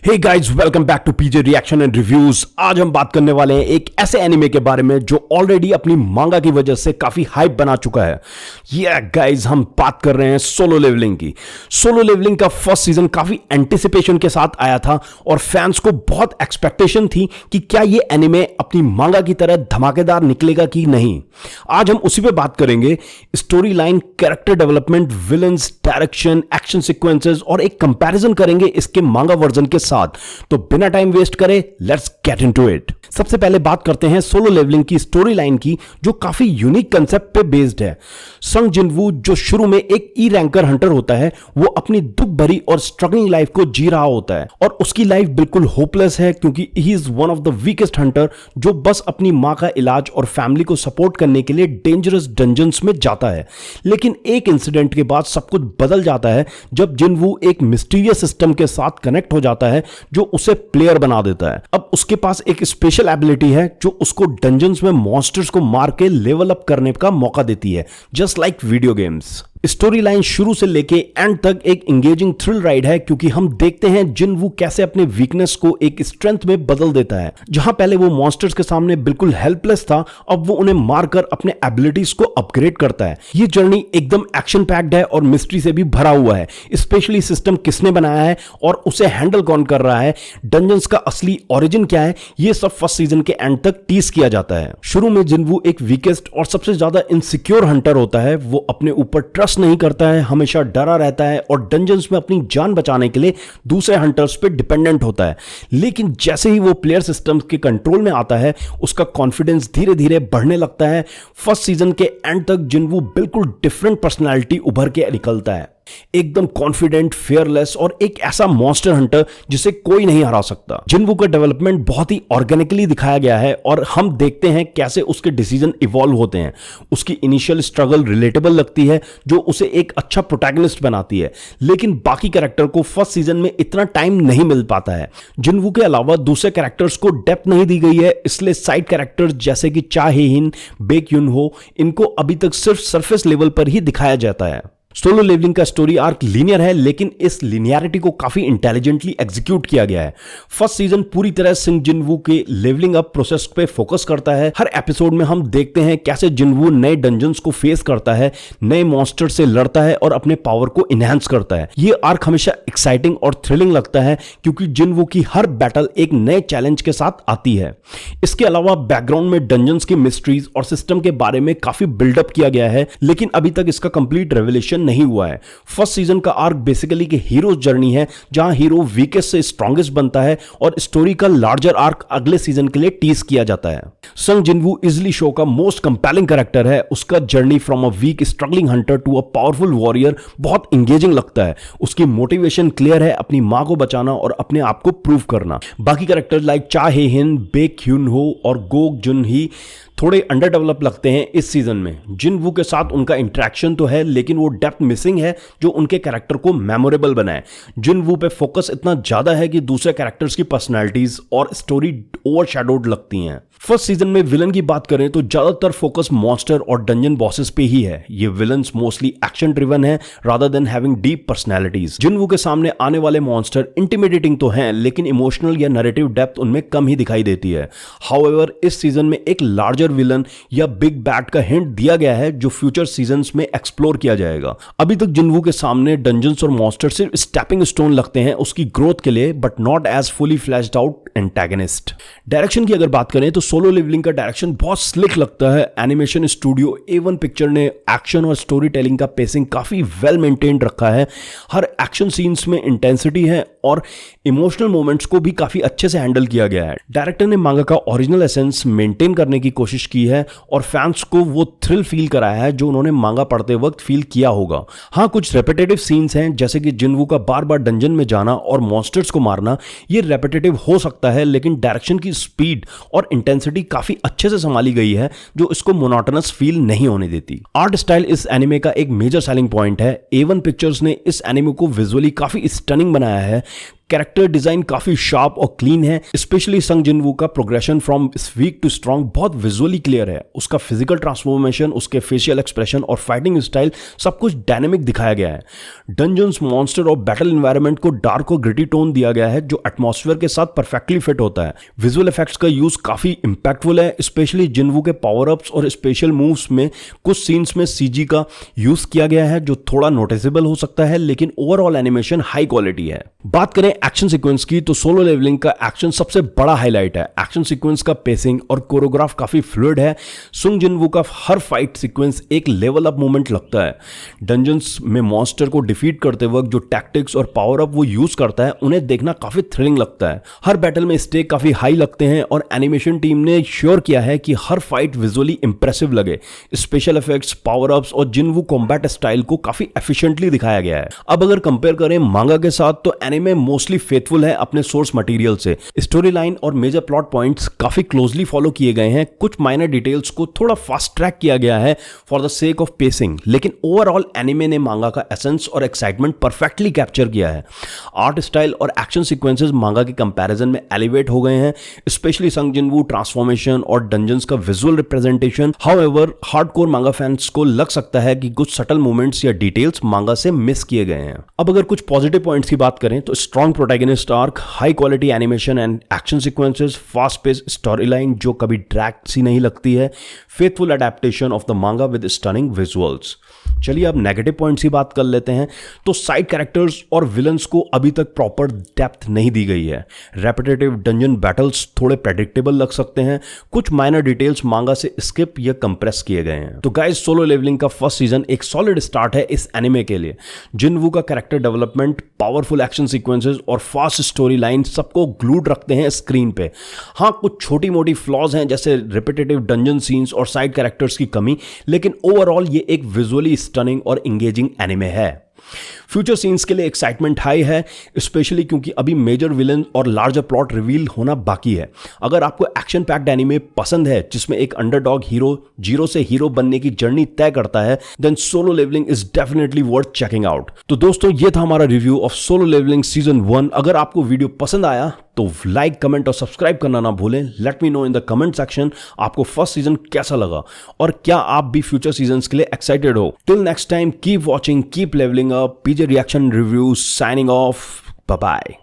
Hey guys, welcome back to PJ reaction and reviews. आज हम बात करने वाले हैं एक ऐसे एनिमे के बारे में जो ऑलरेडी अपनी मांगा की वजह से काफी हाइप बना चुका है। गाइस, हम बात कर रहे हैं सोलो लेवलिंग की। सोलो लेवलिंग का फर्स्ट सीजन काफी एंटिसिपेशन के साथ आया था और फैंस को बहुत एक्सपेक्टेशन थी कि क्या ये एनिमे अपनी मांगा की तरह धमाकेदार निकलेगा कि नहीं। आज हम उसी पे बात करेंगे। Story line, character development, villains, direction, action sequences और एक कंपैरिजन करेंगे इसके मांगा वर्जन के साथ। तो बिना टाइम वेस्ट करे, लेट्स गेट इनटू इट। सबसे पहले बात करते हैं सोलो लेवलिंग की स्टोरी लाइन की, जो काफी यूनिक कंसेप्ट पे बेस्ड है। संग जिनवू, जो शुरू में एक ई रैंकर हंटर होता है, वो अपनी दुख भरी और स्ट्रगलिंग लाइफ को जी रहा होता है और उसकी लाइफ बिल्कुल होपलेस है क्योंकि he is one of the weakest Hunter जो बस अपनी मां का इलाज और फैमिली को सपोर्ट करने के लिए डेंजरस डंजन्स में जाता है। लेकिन एक इंसिडेंट के बाद सब कुछ बदल जाता है जब जिनवू एक मिस्टीरियस सिस्टम के साथ कनेक्ट हो जाता है जो उसे प्लेयर बना देता है। अब उसके पास एक स्पेशल एबिलिटी है जो उसको डंजन्स में मॉन्स्टर्स को मार के लेवल अप करने का मौका देती है, just like video games. Story line शुरू से लेके एंड तक एक एंगेजिंग थ्रिल राइड है क्योंकि हम देखते हैं जिनवू कैसे अपने वीकनेस को एक स्ट्रेंथ में बदल देता है। जहां पहले वो मॉन्स्टर्स के सामने बिल्कुल हेल्पलेस था, अब वो उन्हें मारकर अपने एबिलिटीज को अपग्रेड करता है। ये जर्नी एकदम एक्शन पैक्ड है और मिस्ट्री से भी भरा हुआ है। स्पेशली सिस्टम किसने बनाया है और उसे हैंडल कौन कर रहा है, डंजन्स का असली ओरिजिन क्या है, ये सब फर्स्ट सीजन के एंड तक टीज किया जाता है। शुरू में जिनवू एक वीकेस्ट और सबसे ज्यादा इनसिक्योर हंटर होता है। वो अपने ऊपर ट्रस्ट नहीं करता है, हमेशा डरा रहता है और डंजन्स में अपनी जान बचाने के लिए दूसरे हंटर्स पे डिपेंडेंट होता है। लेकिन जैसे ही वो प्लेयर सिस्टम के कंट्रोल में आता है, उसका कॉन्फिडेंस धीरे धीरे बढ़ने लगता है। फर्स्ट सीजन के एंड तक जिनवू बिल्कुल डिफरेंट पर्सनालिटी उभर के निकलता है, एकदम कॉन्फिडेंट, फेयरलेस और एक ऐसा मॉन्स्टर हंटर जिसे कोई नहीं हरा सकता। जिनवू का डेवलपमेंट बहुत ही ऑर्गेनिकली दिखाया गया है और हम देखते हैं कैसे उसके डिसीजन इवॉल्व होते हैं। उसकी इनिशियल स्ट्रगल रिलेटेबल लगती है जो उसे एक अच्छा प्रोटैगनिस्ट बनाती है, लेकिन बाकी कैरेक्टर को फर्स्ट सीजन में इतना टाइम नहीं मिल पाता है। जिनवू के अलावा दूसरे कैरेक्टर्स को डेप्थ नहीं दी गई है, इसलिए साइड कैरेक्टर्स जैसे कि चा हे हिन, बेक युन हो, इनको अभी तक सिर्फ सरफेस लेवल पर ही दिखाया जाता है। सोलो लेवलिंग का स्टोरी आर्क लीनियर है, लेकिन इस लीनियरिटी को काफी इंटेलिजेंटली एग्जीक्यूट किया गया है। फर्स्ट सीजन पूरी तरह सिंह जिनवू के लेवलिंग अप प्रोसेस पे फोकस करता है। हर एपिसोड में हम देखते हैं कैसे जिनवू नए डंजन्स को फेस करता है, नए मॉन्स्टर से लड़ता है और अपने पावर को इनहेंस करता है। ये आर्क हमेशा एक्साइटिंग और थ्रिलिंग लगता है क्योंकि जिनवू की हर बैटल एक नए चैलेंज के साथ आती है। इसके अलावा बैकग्राउंड में डंजन्स की मिस्ट्रीज और सिस्टम के बारे में काफी बिल्डअप किया गया है, लेकिन अभी तक इसका कंप्लीट रेवलेशन नहीं हुआ है। फर्स्ट सीजन का आर्क बेसिकली की हीरोज जर्नी है, जहां हीरो वीकेस्ट से स्ट्रॉन्गेस्ट बनता है और स्टोरी का लार्जर आर्क अगले सीजन के लिए टीज किया जाता है। संग जिनवू इजिली शो का मोस्ट कंपेलिंग कैरेक्टर है। उसका journey from a weak struggling hunter to a powerful warrior बहुत इंगेजिंग लगता है। उसकी मोटिवेशन क्लियर है, अपनी मां को बचाना और अपने आप को प्रूव करना। बाकी कैरेक्टर्स लाइक चा हे हिन, बेक ह्यून हो और गोक जुन ही थोड़े अंडर डेवलप लगते हैं इस सीजन में। जिनवू के साथ उनका इंटरेक्शन तो है, लेकिन वो डेप्थ मिसिंग है जो उनके कैरेक्टर को मेमोरेबल बनाए। जिनवू पे फोकस इतना ज्यादा है कि दूसरे कैरेक्टर्स की पर्सनालिटीज और स्टोरी ओवरशैडोड लगती हैं। फर्स्ट सीजन में विलन की बात करें तो ज्यादातर फोकस मॉन्स्टर और डंजन बॉसेस पे ही है। ये विलन्स मोस्टली एक्शन ड्रिवन है rather than having deep personalities. जिनवू के सामने आने वाले मॉन्स्टर इंटिमिडेटिंग तो हैं, लेकिन इमोशनल या नैरेटिव डेप्थ उनमें कम ही दिखाई देती है। हाउएवर इस सीजन में एक लार्जर विलन या बिग बैड का हिंट दिया गया है जो फ्यूचर सीजन्स में एक्सप्लोर किया जाएगा। अभी तक जिनवू के सामने डंजन्स और मॉन्स्टर सिर्फ स्टेपिंग स्टोन लगते हैं उसकी ग्रोथ के लिए, but not as fully fleshed out antagonist. Direction की अगर बात करें तो सोलो लेवलिंग का डायरेक्शन बहुत स्लिक लगता है। एनिमेशन स्टूडियो A1 पिक्चर ने एक्शन और स्टोरी टेलिंग का पेसिंग काफी वेल मेंटेन्ड रखा है। हर एक्शन सीन्स में इंटेंसिटी है और इमोशनल मोमेंट्स को भी काफी अच्छे से हैंडल किया गया है। डायरेक्टर ने मांगा का ओरिजिनल एसेंस मेंटेन करने की कोशिश की है और फैंस को वो थ्रिल फील कराया है जो उन्होंने मांगा पढ़ते वक्त फील किया होगा। हाँ, कुछ रेपिटेटिव सीन्स हैं जैसे कि जिनवू का बार बार डंजन में जाना और मॉन्स्टर्स को मारना, ये रेपिटेटिव हो सकता है, लेकिन डायरेक्शन की स्पीड और इंटेंसिटी काफी अच्छे से संभाली गई है जो इसको मोनोटोनस फील नहीं होने देती। आर्ट स्टाइल इस एनिमे का एक मेजर सेलिंग पॉइंट है। A1 पिक्चर्स ने इस एनिमे को विजुअली काफी स्टनिंग बनाया है। कैरेक्टर डिजाइन काफी शार्प और क्लीन है, स्पेशली संग जिनवू का progression from weak to strong बहुत विजुअली क्लियर है। उसका फिजिकल ट्रांसफॉर्मेशन, उसके फेशियल एक्सप्रेशन और फाइटिंग स्टाइल सब कुछ डायनेमिक दिखाया गया है। डंजन्स, मॉन्स्टर और बैटल एनवायरनमेंट को डार्क और ग्रिटी टोन दिया गया है जो एटमॉस्फेयर के साथ परफेक्टली फिट होता है। विजुअल इफेक्ट्स का यूज काफी इंपैक्टफुल है, स्पेशली जिनवू के पावर अप्स और स्पेशल मूव्स में कुछ सीन्स में सीजी का यूज किया गया है जो थोड़ा नोटिसेबल हो सकता है, लेकिन ओवरऑल एनिमेशन हाई क्वालिटी है। बात करें एक्शन सीक्वेंस की तो सोलो लेवलिंग का एक्शन सबसे बड़ा हाईलाइट है। एक्शन सीक्वेंस का पेसिंग और कोरियोग्राफ काफी फ्लूइड है। सुंग जिनवू का हर फाइट सीक्वेंस एक लेवल अप मूवमेंट लगता है। डंजन्स में मॉन्स्टर को डिफीट करते वक्त जो टैक्टिक्स और पावर अप वो यूज करता है उन्हें देखना काफी थ्रिलिंग लगता है। हर बैटल में स्टेक काफी हाई लगते हैं और एनिमेशन टीम ने श्योर किया है कि हर फाइट विजुअली इंप्रेसिव लगे। स्पेशल इफेक्ट्स, पावर अप्स और जिनवू कॉम्बैट स्टाइल को काफी एफिशिएंटली दिखाया गया है। अब अगर कंपेयर करें मांगा के साथ तो एनिमे मोस्टली फेथफुल है अपने सोर्स मटेरियल से। स्टोरी लाइन और मेजर प्लॉट पॉइंट्स काफी क्लोजली फॉलो किए गए हैं। कुछ माइनर डिटेल्स को थोड़ा फास्ट ट्रैक किया गया है for the sake of pacing, लेकिन ओवरऑल एनिमे ने मांगा का एसेंस और एक्साइटमेंट परफेक्टली कैप्चर किया है। आर्ट स्टाइल और एक्शन सीक्वेंसेस मांगा के कंपैरिजन में एलिवेट हो गए हैं, स्पेशली संग जिनवू ट्रांसफॉर्मेशन और डंजन्स का विजुअल रिप्रेजेंटेशन। हाउएवर हार्डकोर मांगा फैंस को लग सकता है कि कुछ सटल मूवमेंट्स या डिटेल्स मांगा से मिस किए गए हैं। अब अगर कुछ पॉजिटिव पॉइंट्स की बात करें तो strong protagonist arc, high quality animation and action sequences, fast pace story line जो कभी ड्रैग सी नहीं लगती है, faithful adaptation of the manga with stunning visuals. चलिए अब नेगेटिव पॉइंट्स की बात कर लेते हैं तो साइड कैरेक्टर्स और विलन्स को अभी तक प्रॉपर डेप्थ नहीं दी गई है। रेपिटेटिव डंजन बैटल्स थोड़े प्रेडिक्टेबल लग सकते हैं। कुछ माइनर डिटेल्स मांगा से स्किप या कंप्रेस किए गए हैं। तो गाइस, सोलो लेवलिंग का फर्स्ट सीजन एक सॉलिड स्टार्ट है इस एनिमे के लिए। जिनवू का character development, powerful action sequences और फास्ट स्टोरी लाइन सबको ग्लूड रखते हैं स्क्रीन पे। हाँ, कुछ छोटी मोटी फ्लॉज हैं जैसे रिपीटेटिव डंजन सीन्स और साइड कैरेक्टर्स की कमी, लेकिन ओवरऑल ये एक विजुअली स्टनिंग और एंगेजिंग एनिमे है। फ्यूचर सीन्स के लिए एक्साइटमेंट हाई है, स्पेशली क्योंकि अभी मेजर विलन और लार्जर प्लॉट रिवील होना बाकी है। अगर आपको एक्शन पैक्ड एनिमे पसंद है जिसमें एक अंडरडॉग हीरो जीरो से हीरो बनने की जर्नी तय करता है, then Solo Leveling is definitely worth checking out. तो दोस्तों, ये था हमारा review of Solo Leveling season 1। अगर आपको वीडियो पसंद आया तो लाइक, कमेंट और सब्सक्राइब करना ना भूलें। Let me know in the comment section आपको फर्स्ट सीजन कैसा लगा और क्या आप भी फ्यूचर सीजन्स के लिए एक्साइटेड हो। Till next time, keep watching, keep levelling up. PJ reaction review signing off. Bye bye.